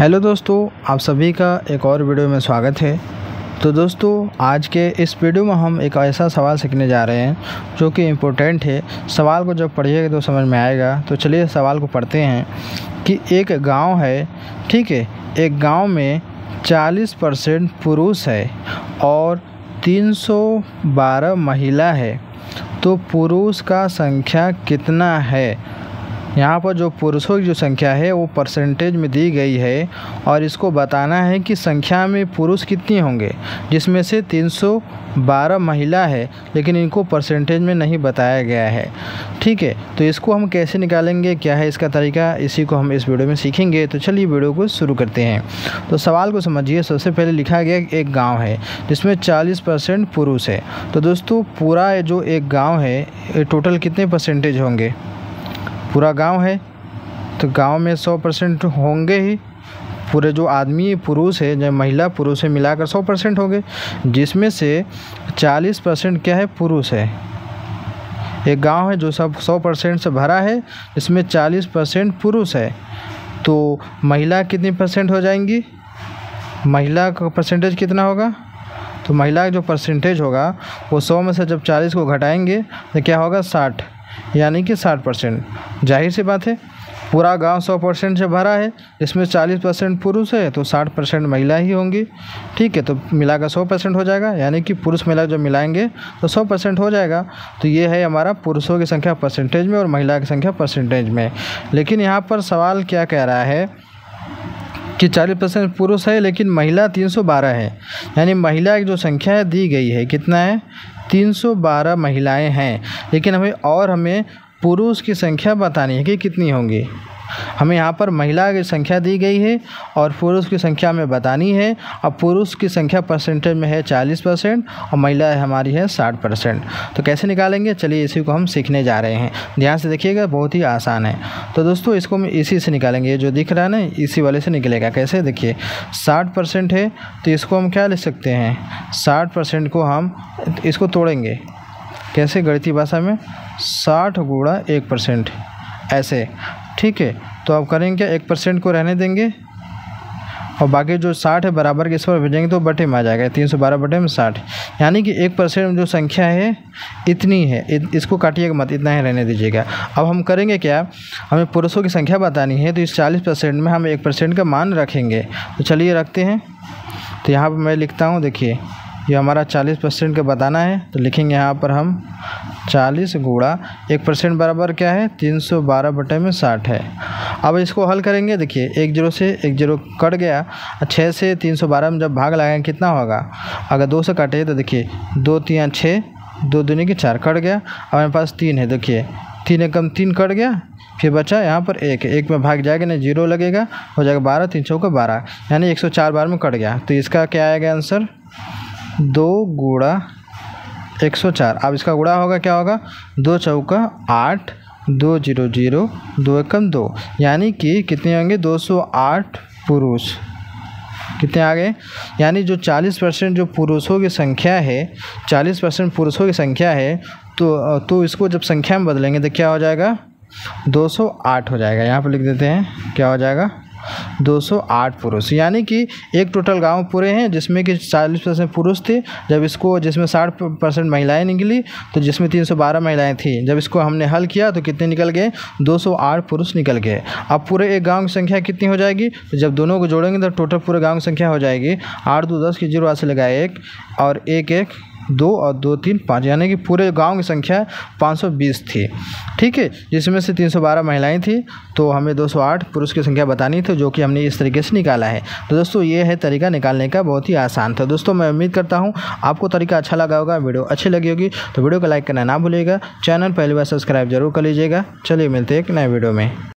Hello दोस्तों, आप सभी का एक और वीडियो में स्वागत है। तो दोस्तों, आज के इस वीडियो में हम एक ऐसा सवाल सीखने जा रहे हैं जो कि इम्पोर्टेंट है। सवाल को जब पढ़िएगा तो समझ में आएगा। तो चलिए सवाल को पढ़ते हैं कि एक गांव है, ठीक है। एक गांव में 40% पुरुष है और 312 महिला है, तो पुरुष का संख्या कितना है। यहाँ पर जो पुरुषों की जो संख्या है वो परसेंटेज में दी गई है और इसको बताना है कि संख्या में पुरुष कितने होंगे, जिसमें से 312 महिला है, लेकिन इनको परसेंटेज में नहीं बताया गया है, ठीक है। तो इसको हम कैसे निकालेंगे, क्या है इसका तरीका, इसी को हम इस वीडियो में सीखेंगे। तो चलिए वीडियो को शुरू करते हैं। तो सवाल को समझिए। सबसे पहले लिखा गया एक गाँव है जिसमें 40% पुरुष है। तो दोस्तों, पूरा जो एक गाँव है ये टोटल कितने परसेंटेज होंगे। पूरा गांव है तो गांव में 100% होंगे ही। पूरे जो आदमी पुरुष है, जो महिला पुरुष है, मिलाकर 100% होंगे, जिसमें से 40% क्या है, पुरुष है। एक गांव है जो सब 100% से भरा है, इसमें 40% पुरुष है। तो महिला कितनी परसेंट हो जाएंगी, महिला का परसेंटेज कितना होगा। तो महिला का जो परसेंटेज होगा वो 100 में से जब 40 को घटाएंगे तो क्या होगा, 60, यानी कि 60%। जाहिर सी बात है, पूरा गांव 100% से भरा है, इसमें 40% पुरुष है तो 60% महिला ही होंगी, ठीक है। तो मिलाकर 100% हो जाएगा, यानी कि पुरुष महिला जब मिलाएंगे तो 100% हो जाएगा। तो ये है हमारा पुरुषों की संख्या परसेंटेज में और महिला की संख्या परसेंटेज में। लेकिन यहाँ पर सवाल क्या कह रहा है कि 40% पुरुष है लेकिन महिला 312 है, यानी महिला की जो संख्या है दी गई है, कितना है, 312 महिलाएं हैं। लेकिन हमें पुरुष की संख्या बतानी है कि कितनी होंगी। हमें यहाँ पर महिला की संख्या दी गई है और पुरुष की संख्या में बतानी है। अब पुरुष की संख्या परसेंटेज में है 40% और महिला हमारी है 60%। तो कैसे निकालेंगे, चलिए इसी को हम सीखने जा रहे हैं। ध्यान से देखिएगा, बहुत ही आसान है। तो दोस्तों, इसको हम इसी से निकालेंगे, जो दिख रहा है ना इसी वाले से निकलेगा। कैसे, देखिए 60% है तो इसको हम क्या लिख सकते हैं, 60% को हम इसको तोड़ेंगे। कैसे, गणितीय भाषा में 60 गुणा 1%, ऐसे, ठीक है। तो अब करेंगे क्या, 1% को रहने देंगे और बाकी जो 60 है बराबर के इस पर भेजेंगे तो बटे में आ जाएगा, 312 बटे में 60, यानी कि 1% में जो संख्या है इतनी है। इसको काटिएगा मत, इतना ही रहने दीजिएगा। अब हम करेंगे क्या, हमें पुरुषों की संख्या बतानी है, तो इस 40% में हम 1% का मान रखेंगे। तो चलिए रखते हैं। तो यहाँ पर मैं लिखता हूँ, देखिए ये हमारा 40% का बताना है, तो लिखेंगे यहाँ पर हम 40 गुणा 1% बराबर क्या है, 312 बटे में 60 है। अब इसको हल करेंगे। देखिए 1 0 से 1 0 कट गया, 6 से 312 में जब भाग लगाएंगे कितना होगा, अगर 2 से काटे तो देखिए 2 3 6, 2 दूनी की 4 कट गया। अब हमारे पास 3 है, देखिए 3 एकम 3 कट गया, फिर बचा यहाँ पर 1 में भाग जाएगा ना, 0 लगेगा, हो जाएगा 12, 3 चौका 12, यानी 104 बार में कट गया। तो इसका क्या आएगा आंसर, 2 गुणा 104। अब इसका गुणा होगा, क्या होगा, 2 चौका 8, 2 0 0, 2 एकम 2, यानी कि कितने होंगे, 208 पुरुष। कितने आ गए, यानी जो 40% जो पुरुषों की संख्या है, 40% पुरुषों की संख्या है, तो इसको जब संख्या में बदलेंगे तो क्या हो जाएगा, 208 हो जाएगा। यहाँ पर लिख देते हैं, क्या हो जाएगा, 208 पुरुष। यानी कि एक टोटल गांव पूरे हैं जिसमें कि 40% पुरुष थे, जब इसको जिसमें 60% महिलाएं निकली, तो जिसमें 312 महिलाएं थी, जब इसको हमने हल किया तो कितने निकल गए, 208 पुरुष निकल गए। अब पूरे एक गांव की संख्या कितनी हो जाएगी, तो जब दोनों को जोड़ेंगे तो टोटल पूरे गांव की संख्या हो जाएगी 8 2 10 की 0 से लगाए 1 और 1 1 2 और 2 3 5, यानी कि पूरे गांव की संख्या 520 थी, ठीक है। जिसमें से 312 महिलाएं थी, तो हमें 208 पुरुष की संख्या बतानी थी, जो कि हमने इस तरीके से निकाला है। तो दोस्तों, ये है तरीका निकालने का, बहुत ही आसान था। दोस्तों, मैं उम्मीद करता हूँ आपको तरीका अच्छा लगा होगा, वीडियो अच्छी लगी होगी तो वीडियो को लाइक करना ना भूलिएगा, चैनल पहली बार सब्सक्राइब जरूर कर लीजिएगा। चलिए मिलते हैं एक नए वीडियो में।